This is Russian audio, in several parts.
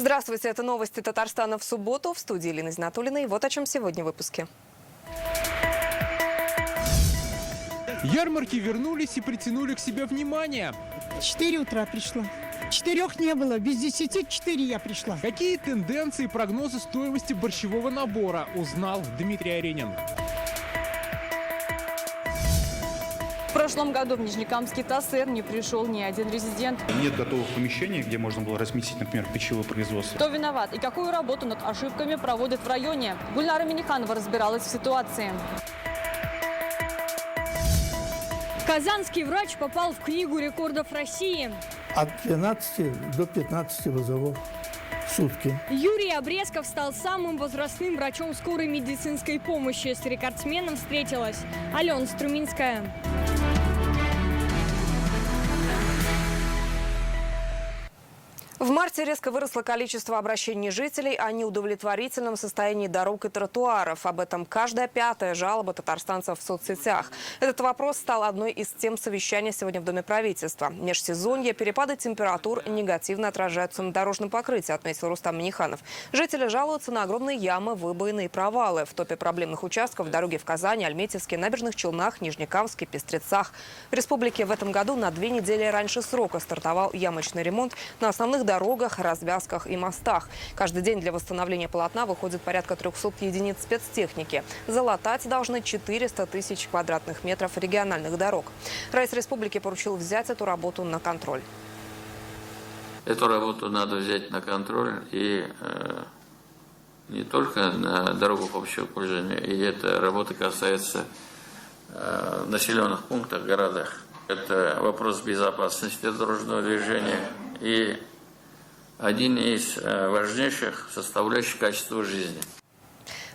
Здравствуйте, это новости Татарстана в субботу. В студии Лина Знатулина. И вот о чем сегодня в выпуске. Ярмарки вернулись и притянули к себе внимание. 4 утра пришла. 4 не было, без 10 4 я пришла. Какие тенденции и прогнозы стоимости борщевого набора, узнал Дмитрий Аренин. В прошлом году в Нижнекамский ТАСЭР не пришел ни один резидент. Нет готовых помещений, где можно было разместить, например, пищевое производство. Кто виноват и какую работу над ошибками проводят в районе? Гульнара Миниханова разбиралась в ситуации. Казанский врач попал в книгу рекордов России. От 12 до 15 вызовов в сутки. Юрий Обрезков стал самым возрастным врачом скорой медицинской помощи. С рекордсменом встретилась Алена Струминская. В марте резко выросло количество обращений жителей о неудовлетворительном состоянии дорог и тротуаров. Об этом каждая пятая жалоба татарстанцев в соцсетях. Этот вопрос стал одной из тем совещания сегодня в Доме правительства. Межсезонье, перепады температур негативно отражаются на дорожном покрытии, отметил Рустам Миниханов. Жители жалуются на огромные ямы, выбоины и провалы. В топе проблемных участков дороги в Казани, Альметьевске, Набережных Челнах, Нижнекамске, Пестрецах. В республике в этом году на 2 недели раньше срока стартовал ямочный ремонт на основных дорогах, развязках и мостах. Каждый день для восстановления полотна выходит порядка 300 единиц спецтехники. Залатать должны 400 тысяч квадратных метров региональных дорог. Райс республики поручил взять эту работу на контроль. Эту работу надо взять на контроль и не только на дорогах общего пользования. И эта работа касается населенных пунктов, городах. Это вопрос безопасности дорожного движения и один из важнейших составляющих качества жизни.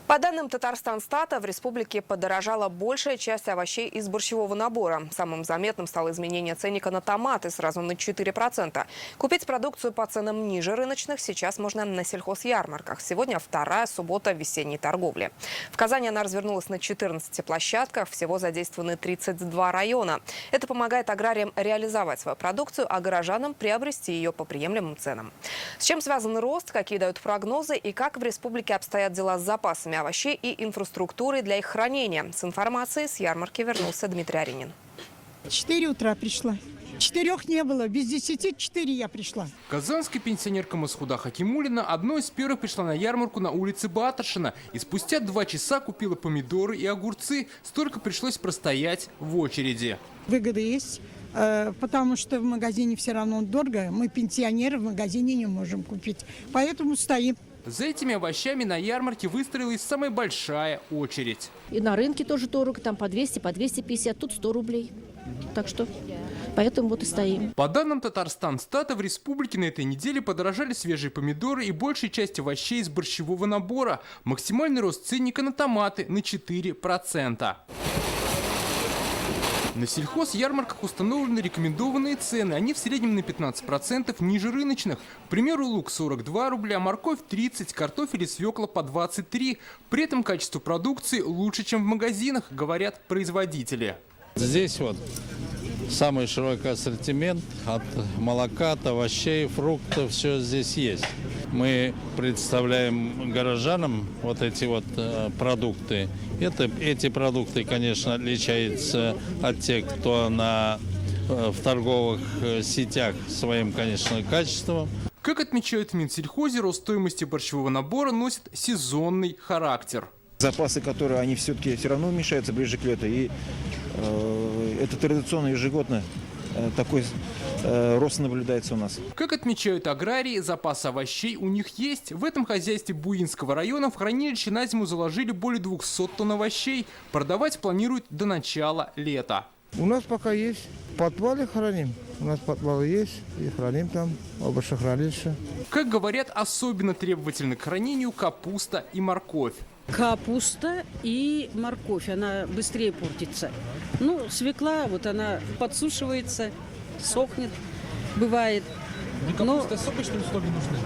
По данным Татарстанстата, в республике подорожала большая часть овощей из борщевого набора. Самым заметным стало изменение ценника на томаты сразу на 4%. Купить продукцию по ценам ниже рыночных сейчас можно на сельхозярмарках. Сегодня вторая суббота весенней торговли. В Казани она развернулась на 14 площадках. Всего задействованы 32 района. Это помогает аграриям реализовать свою продукцию, а горожанам приобрести ее по приемлемым ценам. С чем связан рост, какие дают прогнозы и как в республике обстоят дела с запасами овощей и инфраструктурой для их хранения. С информацией с ярмарки вернулся Дмитрий Аренин. 4 утра пришла. 4 не было, без 10 4 я пришла. Казанская пенсионерка Масхуда Хакимуллина одной из первых пришла на ярмарку на улице Батаршина и спустя 2 часа купила помидоры и огурцы. Столько пришлось простоять в очереди. Выгода есть, потому что в магазине все равно дорого. Мы, пенсионеры, в магазине не можем купить. Поэтому стоим. За этими овощами на ярмарке выстроилась самая большая очередь. И на рынке тоже дорого, там по 200, по 250, тут 100 рублей. Так что, поэтому вот и стоим. По данным Татарстанстата, в республике на этой неделе подорожали свежие помидоры и большая часть овощей из борщевого набора. Максимальный рост ценника на томаты на 4%. На сельхозярмарках установлены рекомендованные цены. Они в среднем на 15% ниже рыночных. К примеру, лук 42 рубля, морковь 30, картофель и свекла по 23. При этом качество продукции лучше, чем в магазинах, говорят производители. Здесь вот самый широкий ассортимент от молока, от овощей, фруктов, все здесь есть. Мы представляем горожанам вот эти вот продукты. Эти продукты, конечно, отличаются от тех, кто в торговых сетях своим, конечно, качеством. Как отмечают в Минсельхозе, рост стоимости борщевого набора носит сезонный характер. Запасы, которые они все равно уменьшаются ближе к лету. И это традиционно ежегодно такой рост наблюдается у нас. Как отмечают аграрии, запас овощей у них есть. В этом хозяйстве Буинского района в хранилище на зиму заложили более 200 тонн овощей. Продавать планируют до начала лета. У нас пока есть. В подвале храним. У нас подвалы есть. И храним там овощехранилище. Как говорят, особенно требовательны к хранению капуста и морковь. Капуста и морковь, она быстрее портится. Ну, свекла, вот она подсушивается, сохнет, бывает. Для капусты особые условия нужны?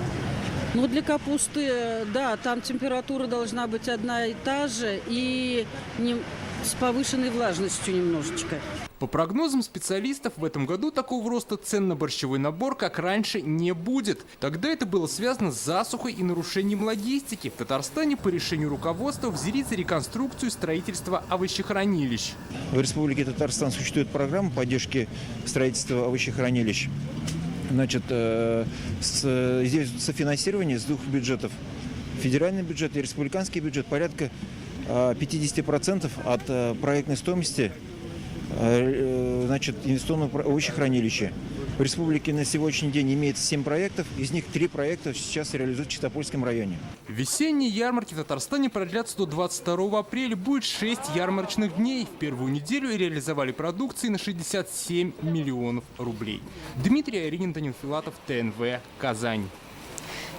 Ну, для капусты, да, там температура должна быть одна и та же, и с повышенной влажностью немножечко. По прогнозам специалистов, в этом году такого роста цен на борщевой набор, как раньше, не будет. Тогда это было связано с засухой и нарушением логистики. В Татарстане по решению руководства взялись за реконструкцию строительства овощехранилищ. В Республике Татарстан существует программа поддержки строительства овощехранилищ. Значит, здесь софинансирование с двух бюджетов. Федеральный бюджет и республиканский бюджет порядка 50% от проектной стоимости, значит, инвестиционного овощехранилища. В республике на сегодняшний день имеется 7 проектов, из них 3 проекта сейчас реализуют в Чистопольском районе. Весенние ярмарки в Татарстане продлятся до 22 апреля. Будет 6 ярмарочных дней. В первую неделю реализовали продукции на 67 миллионов рублей. Дмитрий Аринин, Данил Филатов, ТНВ, Казань.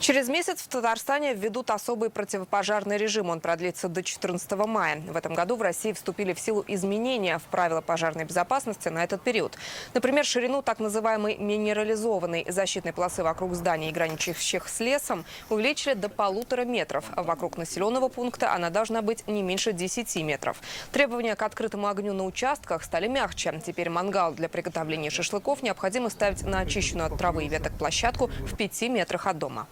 Через месяц в Татарстане введут особый противопожарный режим. Он продлится до 14 мая. В этом году в России вступили в силу изменения в правила пожарной безопасности на этот период. Например, ширину так называемой минерализованной защитной полосы вокруг зданий, граничащих с лесом, увеличили до 1,5 метров. Вокруг населенного пункта она должна быть не меньше 10 метров. Требования к открытому огню на участках стали мягче. Теперь мангал для приготовления шашлыков необходимо ставить на очищенную от травы и веток площадку в 5 метрах от дома.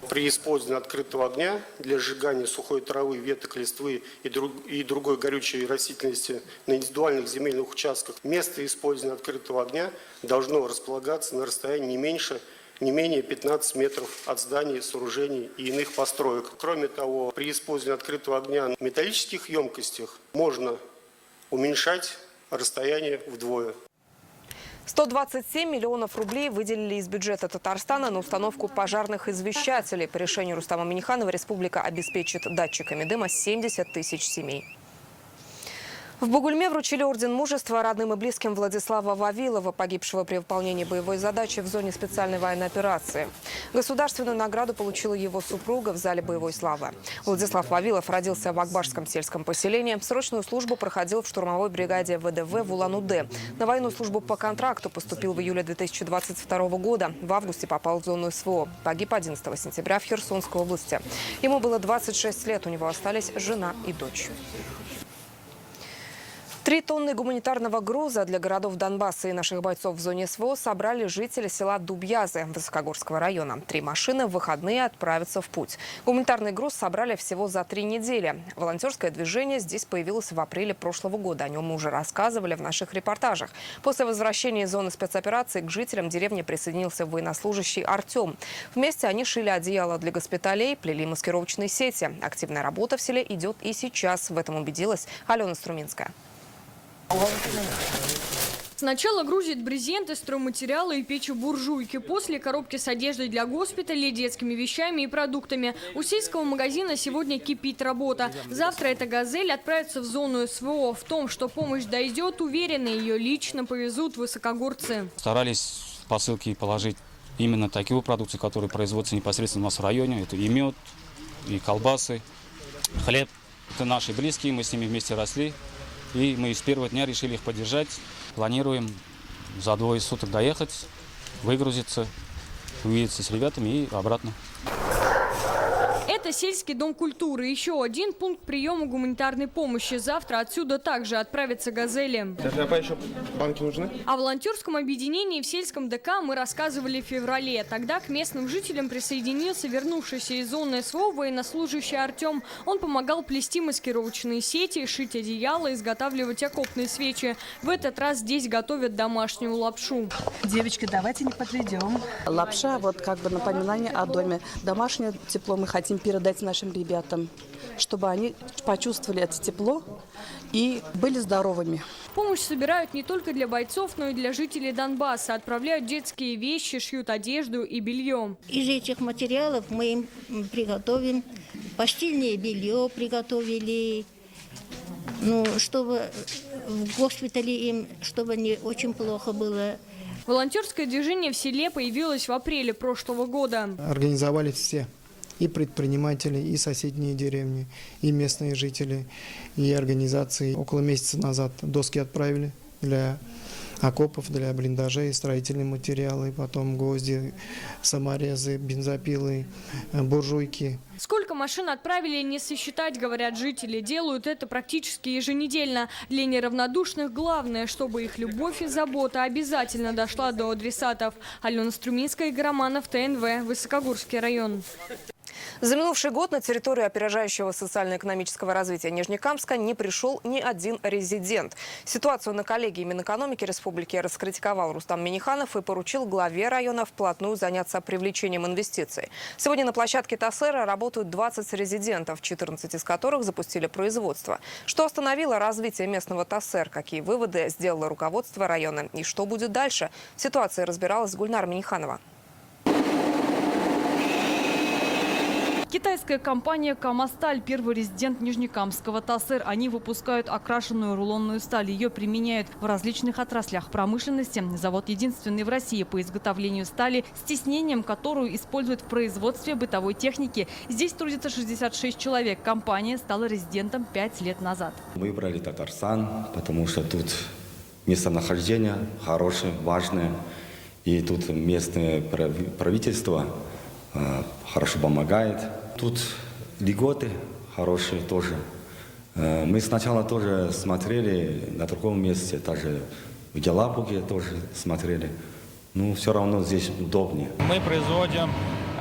При использовании открытого огня для сжигания сухой травы, веток, листвы и другой горючей растительности на индивидуальных земельных участках место использования открытого огня должно располагаться на расстоянии не менее 15 метров от зданий, сооружений и иных построек. Кроме того, при использовании открытого огня в металлических емкостях можно уменьшать расстояние вдвое. 127 миллионов рублей выделили из бюджета Татарстана на установку пожарных извещателей. По решению Рустама Минниханова республика обеспечит датчиками дыма 70 тысяч семей. В Бугульме вручили орден мужества родным и близким Владислава Вавилова, погибшего при выполнении боевой задачи в зоне специальной военной операции. Государственную награду получила его супруга в зале боевой славы. Владислав Вавилов родился в Акбарском сельском поселении. Срочную службу проходил в штурмовой бригаде ВДВ в Улан-Удэ. На военную службу по контракту поступил в июле 2022 года. В августе попал в зону СВО. Погиб 11 сентября в Херсонской области. Ему было 26 лет. У него остались жена и дочь. 3 тонны гуманитарного груза для городов Донбасса и наших бойцов в зоне СВО собрали жители села Дубьязы Высокогорского района. 3 машины в выходные отправятся в путь. Гуманитарный груз собрали всего за 3 недели. Волонтерское движение здесь появилось в апреле прошлого года. О нем мы уже рассказывали в наших репортажах. После возвращения из зоны спецоперации к жителям деревни присоединился военнослужащий Артем. Вместе они шили одеяло для госпиталей, плели маскировочные сети. Активная работа в селе идет и сейчас. В этом убедилась Алена Струминская. Сначала грузит брезенты, стройматериалы и печи-буржуйки. После коробки с одеждой для госпиталей, детскими вещами и продуктами. У сельского магазина сегодня кипит работа. Завтра эта «Газель» отправится в зону СВО. В том, что помощь дойдет, уверены, ее лично повезут высокогорцы. Старались посылки положить именно такие продукции, которые производятся непосредственно у нас в районе. Это и мед, и колбасы, хлеб. Это наши близкие, мы с ними вместе росли. И мы с первого дня решили их поддержать. Планируем за 2 суток доехать, выгрузиться, увидеться с ребятами и обратно. Это сельский дом культуры. Еще один пункт приема гуманитарной помощи. Завтра отсюда также отправятся «Газели». Еще банки нужны? О волонтерском объединении в сельском ДК мы рассказывали в феврале. Тогда к местным жителям присоединился вернувшийся из зоны СВО военнослужащий Артем. Он помогал плести маскировочные сети, шить одеяла, изготавливать окопные свечи. В этот раз здесь готовят домашнюю лапшу. Девочки, давайте не подведем. Лапша, вот как бы напоминание о доме. Домашнее тепло мы хотим передать нашим ребятам, чтобы они почувствовали это тепло и были здоровыми. Помощь собирают не только для бойцов, но и для жителей Донбасса. Отправляют детские вещи, шьют одежду и белье. Из этих материалов мы им приготовим постельное белье, приготовили, чтобы в госпитале им, чтобы не очень плохо было. Волонтерское движение в селе появилось в апреле прошлого года. Организовали все. И предприниматели, и соседние деревни, и местные жители, и организации. Около месяца назад доски отправили для окопов для блиндажей, строительные материалы, потом гвозди, саморезы, бензопилы, буржуйки. Сколько машин отправили, не сосчитать, говорят жители. Делают это практически еженедельно. Для неравнодушных главное, чтобы их любовь и забота обязательно дошла до адресатов. Алена Струминская, Игорь Романов, ТНВ, Высокогорский район. За минувший год на территорию опережающего социально-экономического развития Нижнекамска не пришел ни один резидент. Ситуацию на коллегии Минэкономики Республики раскритиковал Рустам Минниханов и поручил главе района вплотную заняться привлечением инвестиций. Сегодня на площадке ТАСЭРа работают 20 резидентов, 14 из которых запустили производство. Что остановило развитие местного ТАСЭР, какие выводы сделало руководство района и что будет дальше? В ситуации разбиралась Гульнара Минниханова. Китайская компания «Камасталь» – первый резидент Нижнекамского ТАСЭР. Они выпускают окрашенную рулонную сталь. Ее применяют в различных отраслях промышленности. Завод единственный в России по изготовлению стали с тиснением, которую используют в производстве бытовой техники. Здесь трудится 66 человек. Компания стала резидентом 5 лет назад. Выбрали Татарстан, потому что тут местонахождение хорошее, важное. И тут местное правительство хорошо помогает. Тут льготы хорошие тоже. Мы сначала тоже смотрели на другом месте, даже в Елабуге тоже смотрели. Но все равно здесь удобнее. Мы производим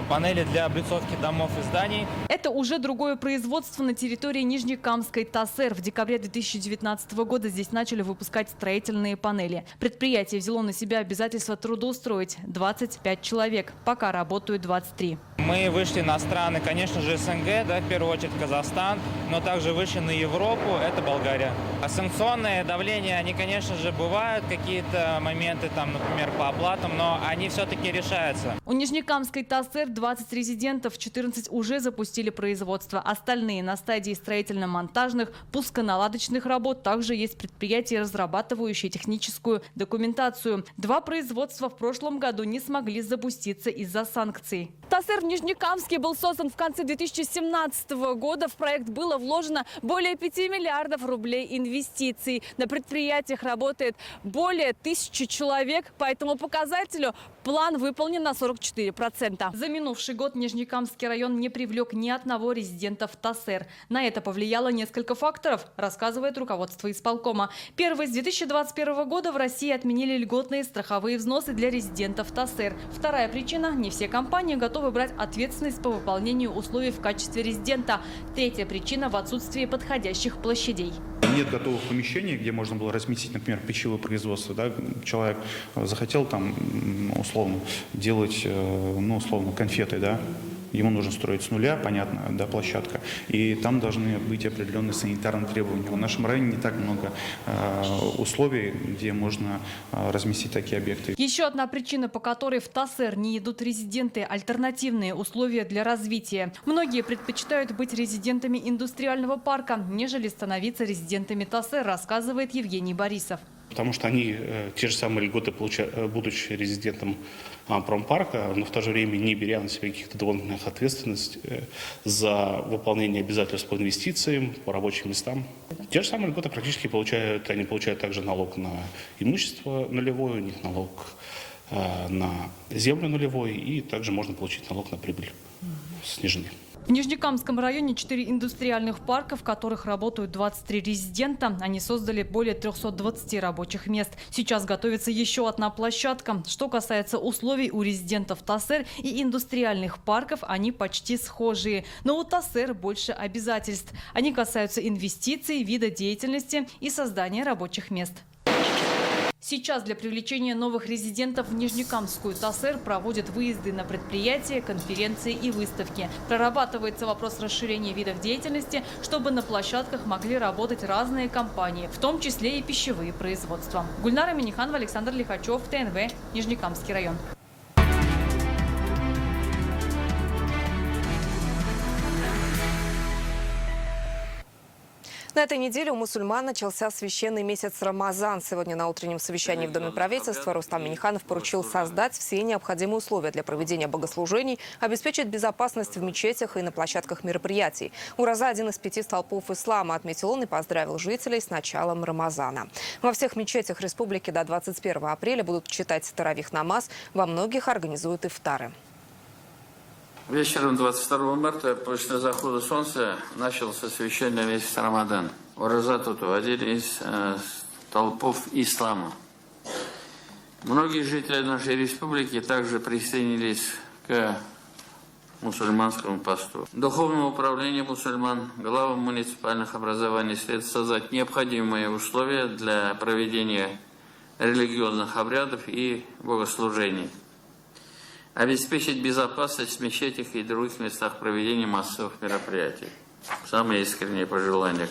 панели для облицовки домов и зданий. Это уже другое производство на территории Нижнекамской ТАСЭР. В декабре 2019 года здесь начали выпускать строительные панели. Предприятие взяло на себя обязательство трудоустроить 25 человек. Пока работают 23. Мы вышли на страны, конечно же, СНГ, в первую очередь Казахстан, но также вышли на Европу, это Болгария. А санкционное давление, они, конечно же, бывают, какие-то моменты, там, например, по оплатам, но они все-таки решаются. У Нижнекамской ТАСЭР 20 резидентов, 14 уже запустили производство. Остальные на стадии строительно-монтажных, пусконаладочных работ. Также есть предприятия, разрабатывающие техническую документацию. 2 производства в прошлом году не смогли запуститься из-за санкций. ТАСЭР в Нижнекамске был создан в конце 2017 года. В проект было вложено более 5 миллиардов рублей инвестиций. На предприятиях работает более 1000 человек. По этому показателю план выполнен на 44%. За минувший год Нижнекамский район не привлек ни одного резидента в ТАСЭР. На это повлияло несколько факторов, рассказывает руководство исполкома. Первый. С 2021 года в России отменили льготные страховые взносы для резидентов ТАСЭР. Вторая причина – не все компании готовы брать ответственность по выполнению условий в качестве резидента. Третья причина – в отсутствии подходящих площадей. Нет готовых помещений, где можно было разместить, например, пищевое производство. Да? Человек захотел там условно делать, условно, конфеты, да? Ему нужно строить с нуля, понятно, да, площадка. И там должны быть определенные санитарные требования. В нашем районе не так много условий, где можно разместить такие объекты. Еще одна причина, по которой в ТАСЭР не идут резиденты – альтернативные условия для развития. Многие предпочитают быть резидентами индустриального парка, нежели становиться резидентами ТАСЭР, рассказывает Евгений Борисов. Потому что они те же самые льготы получают, будучи резидентом промпарка, но в то же время не беря на себя каких-то дополнительных ответственностей за выполнение обязательств по инвестициям, по рабочим местам. Те же самые льготы практически получают, они получают также налог на имущество нулевой, у них налог на землю нулевой, и также можно получить налог на прибыль сниженный. В Нижнекамском районе 4 индустриальных парка, в которых работают 23 резидента. Они создали более 320 рабочих мест. Сейчас готовится еще одна площадка. Что касается условий у резидентов ТАСЭР и индустриальных парков, они почти схожие. Но у ТАСЭР больше обязательств. Они касаются инвестиций, вида деятельности и создания рабочих мест. Сейчас для привлечения новых резидентов в Нижнекамскую ТАСЭР проводят выезды на предприятия, конференции и выставки. Прорабатывается вопрос расширения видов деятельности, чтобы на площадках могли работать разные компании, в том числе и пищевые производства. Гульнара Минниханова, Александр Лихачев, ТНВ, Нижнекамский район. На этой неделе у мусульман начался священный месяц Рамазан. Сегодня на утреннем совещании в Доме правительства Рустам Минниханов поручил создать все необходимые условия для проведения богослужений, обеспечить безопасность в мечетях и на площадках мероприятий. Ураза – один из 5 столпов ислама, отметил он и поздравил жителей с началом Рамазана. Во всех мечетях республики до 21 апреля будут читать таравих намаз, во многих организуют ифтары. Вечером 22 марта, после захода солнца, начался священный месяц Рамадан. Ураза тут один из столпов ислама. Многие жители нашей республики также присоединились к мусульманскому посту. Духовному управлению мусульман, главам муниципальных образований следует создать необходимые условия для проведения религиозных обрядов и богослужений. Обеспечить безопасность в мечетях и других местах проведения массовых мероприятий. Самые искренние пожелания.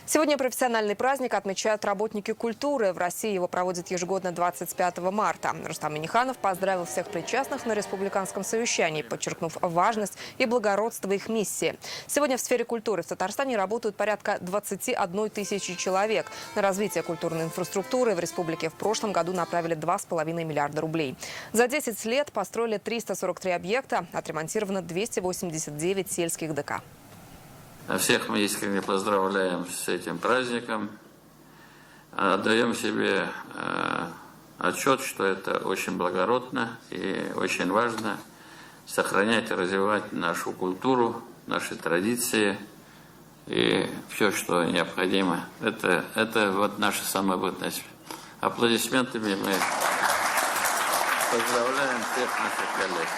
Сегодня профессиональный праздник отмечают работники культуры. В России его проводят ежегодно 25 марта. Рустам Минниханов поздравил всех причастных на республиканском совещании, подчеркнув важность и благородство их миссии. Сегодня в сфере культуры в Татарстане работают порядка 21 тысячи человек. На развитие культурной инфраструктуры в республике в прошлом году направили 2,5 миллиарда рублей. За 10 лет построили 343 объекта, отремонтировано 289 сельских ДК. Всех мы искренне поздравляем с этим праздником. Отдаем себе отчет, что это очень благородно и очень важно сохранять и развивать нашу культуру, наши традиции и все, что необходимо. Это вот наша самобытность. Аплодисментами мы поздравляем всех наших коллег.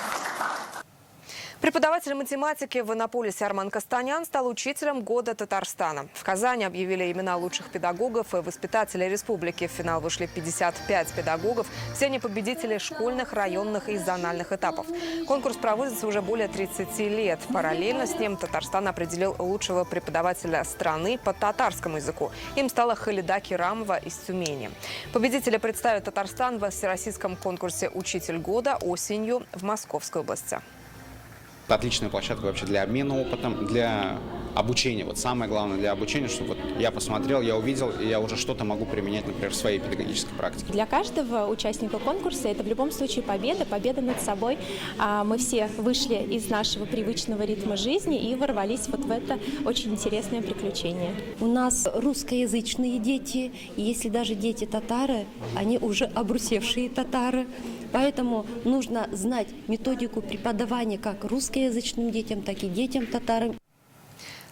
Преподаватель математики в Иннополисе Арман Костанян стал учителем года Татарстана. В Казани объявили имена лучших педагогов и воспитателей республики. В финал вышли 55 педагогов. Все они победители школьных, районных и зональных этапов. Конкурс проводится уже более 30 лет. Параллельно с ним Татарстан определил лучшего преподавателя страны по татарскому языку. Им стала Халида Кирамова из Тюмени. Победители представят Татарстан во всероссийском конкурсе «Учитель года» осенью в Московской области. Отличная площадка вообще для обмена опытом, для обучения. Вот самое главное для обучения, чтобы вот я посмотрел, я увидел, и я уже что-то могу применять, например, в своей педагогической практике. Для каждого участника конкурса это в любом случае победа над собой. Мы все вышли из нашего привычного ритма жизни и ворвались вот в это очень интересное приключение. У нас русскоязычные дети, и если даже дети татары, они уже обрусевшие татары. Поэтому нужно знать методику преподавания как русскоязычным детям, так и детям татарам.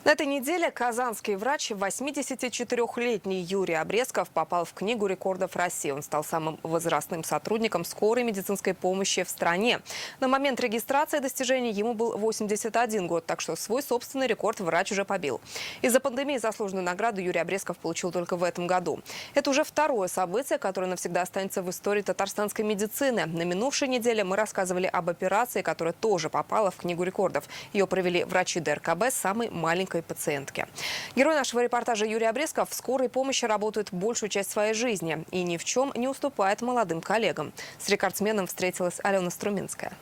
На этой неделе казанский врач, 84-летний Юрий Обрезков, попал в Книгу рекордов России. Он стал самым возрастным сотрудником скорой медицинской помощи в стране. На момент регистрации достижений ему был 81 год, так что свой собственный рекорд врач уже побил. Из-за пандемии заслуженную награду Юрий Обрезков получил только в этом году. Это уже второе событие, которое навсегда останется в истории татарстанской медицины. На минувшей неделе мы рассказывали об операции, которая тоже попала в Книгу рекордов. Ее провели врачи ДРКБ с самой маленькой пациентки. Герой нашего репортажа Юрий Обрезков в скорой помощи работает большую часть своей жизни и ни в чем не уступает молодым коллегам. С рекордсменом встретилась Алена Струминская.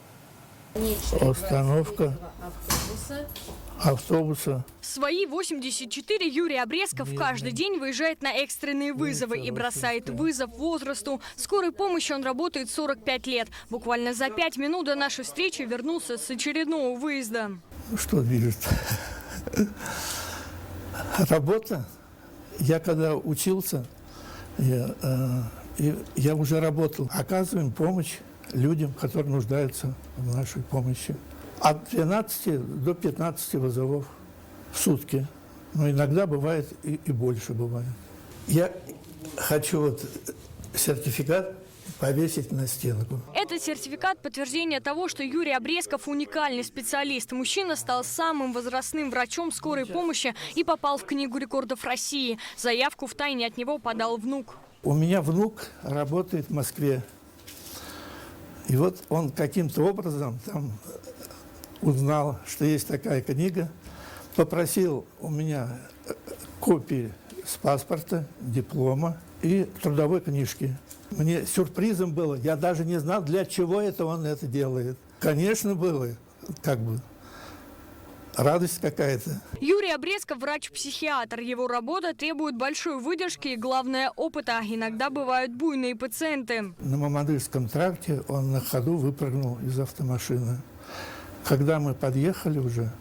Остановка автобуса. В свои 84 Юрий Обрезков каждый день выезжает на экстренные вызовы и бросает вызов возрасту. В скорой помощи он работает 45 лет. Буквально за 5 минут до нашей встречи вернулся с очередного выезда. Что движет? Работа. Я когда учился, я уже работал. Оказываем помощь людям, которые нуждаются в нашей помощи. От 12 до 15 вызовов в сутки. Но иногда бывает и больше бывает. Я хочу вот сертификат повесить на стенку. Это сертификат подтверждения того, что Юрий Обрезков уникальный специалист. Мужчина стал самым возрастным врачом скорой помощи и попал в Книгу рекордов России. Заявку втайне от него подал внук. У меня внук работает в Москве. И вот он каким-то образом там узнал, что есть такая книга, попросил у меня копии с паспорта, диплома и трудовой книжки. Мне сюрпризом было, я даже не знал, для чего это он это делает. Конечно, было, как бы, радость какая-то. Юрий Обрезков – врач-психиатр. Его работа требует большой выдержки и, главное, опыта. Иногда бывают буйные пациенты. На Мамадышском тракте он на ходу выпрыгнул из автомашины. Когда мы подъехали уже,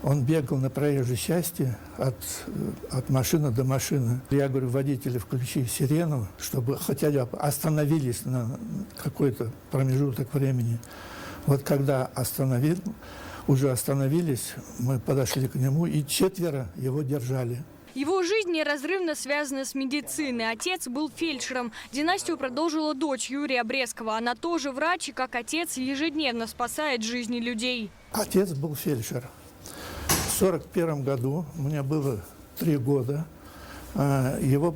он бегал на проезжей части от машины до машины. Я говорю, водители, включи сирену, чтобы хотя бы остановились на какой-то промежуток времени. Вот когда уже остановились, мы подошли к нему, и 4 его держали. Его жизнь неразрывно связана с медициной. Отец был фельдшером. Династию продолжила дочь Юрия Обрезкова. Она тоже врач и, как отец, ежедневно спасает жизни людей. Отец был фельдшер. В 1941 году, мне было 3 года, его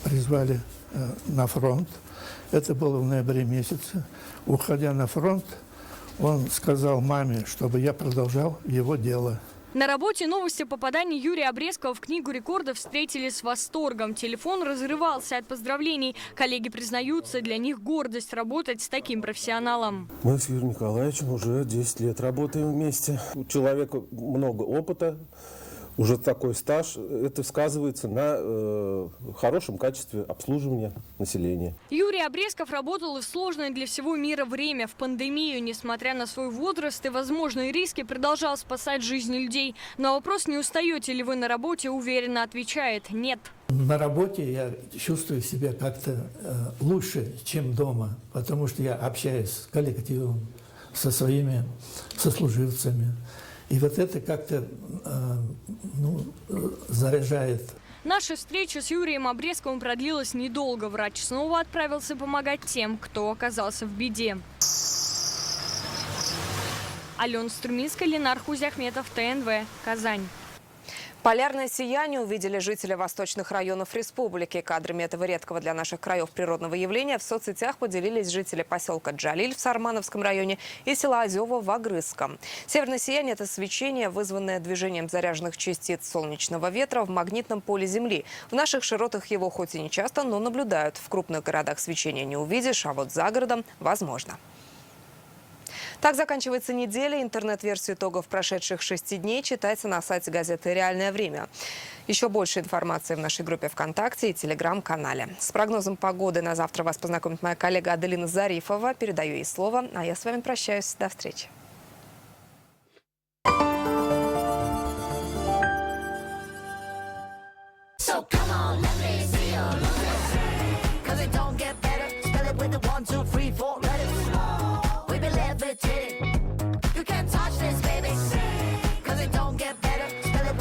призвали на фронт. Это было в ноябре месяце. Уходя на фронт, он сказал маме, чтобы я продолжал его дело. На работе новости о попадании Юрия Обрезкова в Книгу рекордов встретили с восторгом. Телефон разрывался от поздравлений. Коллеги признаются, для них гордость работать с таким профессионалом. Мы с Юрием Николаевичем уже 10 лет работаем вместе. У человека много опыта, уже такой стаж. Это сказывается на хорошем качестве обслуживания населения. Юрий Обрезков работал и в сложное для всего мира время, в пандемию. Несмотря на свой возраст и возможные риски, продолжал спасать жизни людей. На вопрос, не устаете ли вы на работе, уверенно отвечает – нет. На работе я чувствую себя как-то лучше, чем дома, потому что я общаюсь с коллективом, со своими сослуживцами. И вот это как-то заряжает. Наша встреча с Юрием Обрезковым продлилась недолго. Врач снова отправился помогать тем, кто оказался в беде. Алена Струминская, Ленар Хузяхметов, ТНВ, Казань. Полярное сияние увидели жители восточных районов республики. Кадрами этого редкого для наших краев природного явления в соцсетях поделились жители поселка Джалиль в Сармановском районе и села Озево в Агрызском. Северное сияние – это свечение, вызванное движением заряженных частиц солнечного ветра в магнитном поле Земли. В наших широтах его хоть и не часто, но наблюдают. В крупных городах свечения не увидишь, а вот за городом возможно. Так заканчивается неделя. Интернет-версию итогов прошедших 6 дней читайте на сайте газеты «Реальное время». Еще больше информации в нашей группе ВКонтакте и Телеграм-канале. С прогнозом погоды на завтра вас познакомит моя коллега Аделина Зарифова. Передаю ей слово, а я с вами прощаюсь. До встречи.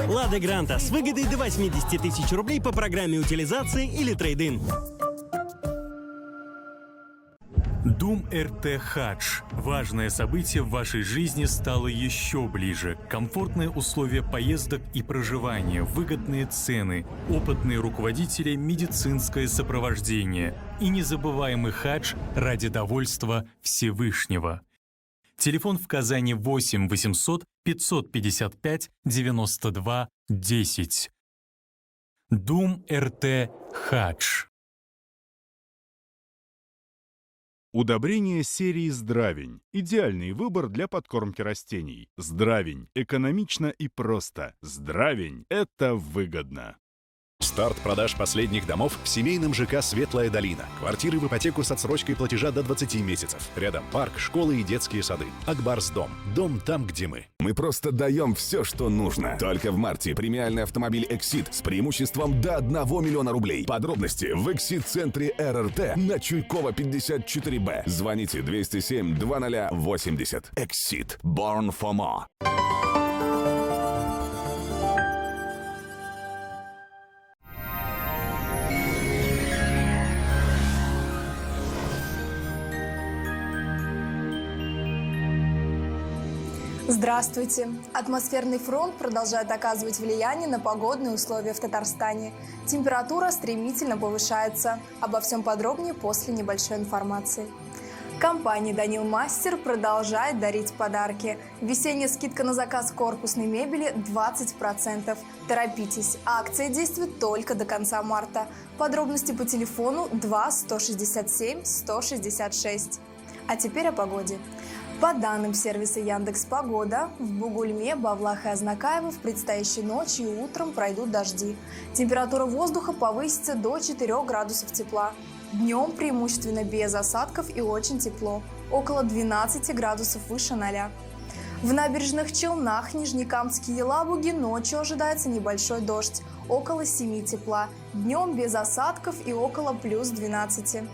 Лада Гранта с выгодой до 80 тысяч рублей по программе утилизации или трейд-ин. Дум РТ Хадж. Важное событие в вашей жизни стало еще ближе. Комфортные условия поездок и проживания, выгодные цены, опытные руководители, медицинское сопровождение и незабываемый хадж ради довольства Всевышнего. Телефон в Казани 8 800 555 92 10. Дум РТ Хадж. Удобрение серии «Здравень». Идеальный выбор для подкормки растений. «Здравень» – экономично и просто. «Здравень» – это выгодно. Старт продаж последних домов в семейном ЖК «Светлая долина». Квартиры в ипотеку с отсрочкой платежа до 20 месяцев. Рядом парк, школы и детские сады. Акбарс дом. Дом там, где мы. Мы просто даем все, что нужно. Только в марте премиальный автомобиль «Эксид» с преимуществом до 1 миллиона рублей. Подробности в «Эксид-центре РРТ» на Чуйкова, 54Б. Звоните 207-2080. «Эксид». Born for more. Здравствуйте! Атмосферный фронт продолжает оказывать влияние на погодные условия в Татарстане. Температура стремительно повышается. Обо всем подробнее после небольшой информации. Компания «Данил Мастер» продолжает дарить подарки. Весенняя скидка на заказ корпусной мебели 20%. Торопитесь, акция действует только до конца марта. Подробности по телефону 2 167 166. А теперь о погоде. По данным сервиса Яндекс.Погода, в Бугульме, Бавлах и Азнакаево в предстоящей ночи и утром пройдут дожди. Температура воздуха повысится до 4 градусов тепла. Днем преимущественно без осадков и очень тепло, около 12 градусов выше 0. В набережных Челнах, Нижнекамске и Елабуге ночью ожидается небольшой дождь, около 7 тепла, днем без осадков и около плюс 12.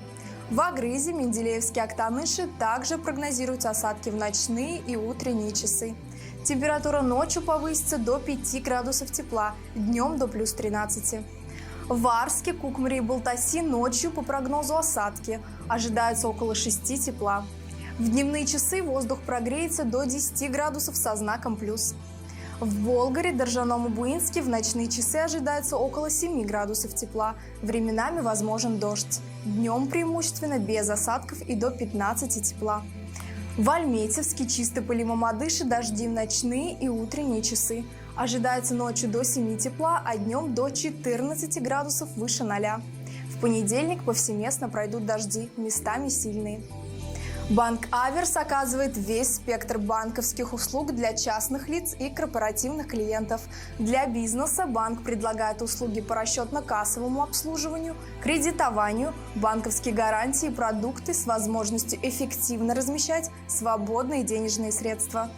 В Агрызе, Менделеевске, Актаныше также прогнозируются осадки в ночные и утренние часы. Температура ночью повысится до 5 градусов тепла, днем до плюс 13. В Арске, Кукмаре и Балтаси ночью по прогнозу осадки, ожидается около 6 тепла. В дневные часы воздух прогреется до 10 градусов со знаком плюс. В Болгаре, Доржаном и Буинске в ночные часы ожидается около 7 градусов тепла, временами возможен дождь. Днем преимущественно без осадков и до 15 тепла. В Альметьевске, Чистопыле и Мамадыше дожди в ночные и утренние часы. Ожидается ночью до 7 тепла, а днем до 14 градусов выше 0. В понедельник повсеместно пройдут дожди, местами сильные. Банк Аверс оказывает весь спектр банковских услуг для частных лиц и корпоративных клиентов. Для бизнеса банк предлагает услуги по расчетно-кассовому обслуживанию, кредитованию, банковские гарантии и продукты с возможностью эффективно размещать свободные денежные средства.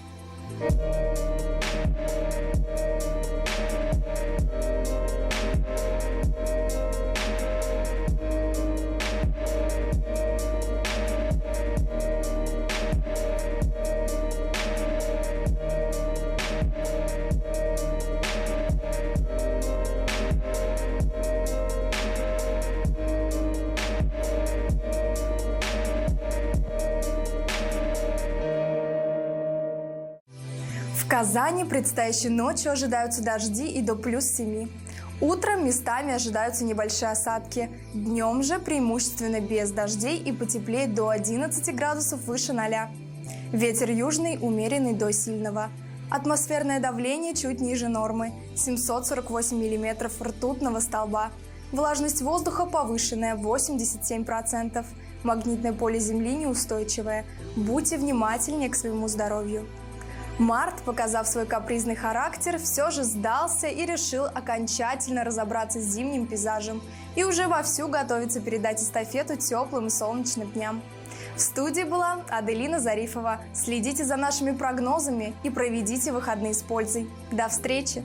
В Казани предстоящей ночью ожидаются дожди и до плюс 7. Утром местами ожидаются небольшие осадки. Днем же преимущественно без дождей и потеплеет до 11 градусов выше 0. Ветер южный умеренный до сильного. Атмосферное давление чуть ниже нормы – 748 мм ртутного столба. Влажность воздуха повышенная – 87%. Магнитное поле Земли неустойчивое. Будьте внимательнее к своему здоровью. Март, показав свой капризный характер, все же сдался и решил окончательно разобраться с зимним пейзажем и уже вовсю готовится передать эстафету теплым и солнечным дням. В студии была Аделина Зарифова. Следите за нашими прогнозами и проведите выходные с пользой. До встречи!